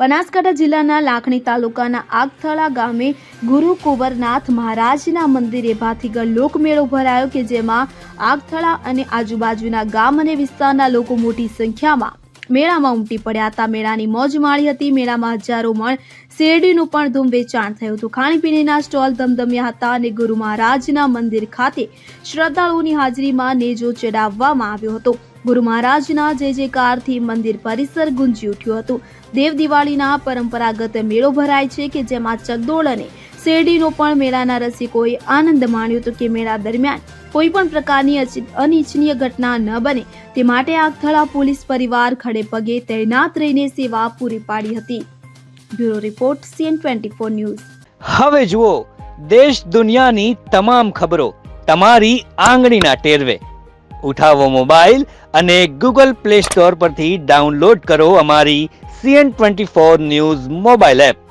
બનાસકાંઠા જિલ્લાના લાખણી તાલુકાના આગથળા ગામે ગુરુ કુંવરનાથ મહારાજના મંદિરે ભાતીગળ લોકમેળો ભરાયો કે જેમાં આગથળા અને આજુબાજુના ગામ અને વિસ્તારના લોકો મોટી સંખ્યામાં મેળામાં ઉમટી પડ્યા હતા। મેળાની મોજ માણી હતી। મેળામાં હજારો મણ શેરડીનું પણ ધૂમ વેચાણ થયું હતું। ખાણીપીણીના સ્ટોલ ધમધમ્યા હતા અને ગુરુ મહારાજના મંદિર ખાતે શ્રદ્ધાળુઓની હાજરીમાં નેજો ચડાવવામાં આવ્યો હતો। ગુરુ મહારાજના જય જયકારથી મંદિર પરિસર ગુંજી ઉઠ્યું હતું। દેવ દિવાળીના પરંપરાગત મેળો ભરાય છે કે જેમાં ચકડોળ અને શેરડીનો પણ મેળાના રસિકોએ આનંદ માણ્યો હતો કે મેળા દરમિયાન કોઈ પણ પ્રકારની અનિચ્છનીય ઘટના ન બને તે માટે આગથળા પોલીસ પરિવાર ખડે પગે તૈનાત રહીને સેવા પૂરી પાડી હતી। Bureau report CN24 news. હવે જુઓ દેશ દુનિયાની તમામ ખબરો તમારી આંગળીના ટેરવે। ઉઠાવો મોબાઈલ અને Google Play Store પરથી ડાઉનલોડ કરો અમારી CN24 ન્યૂઝ મોબાઈલ એપ।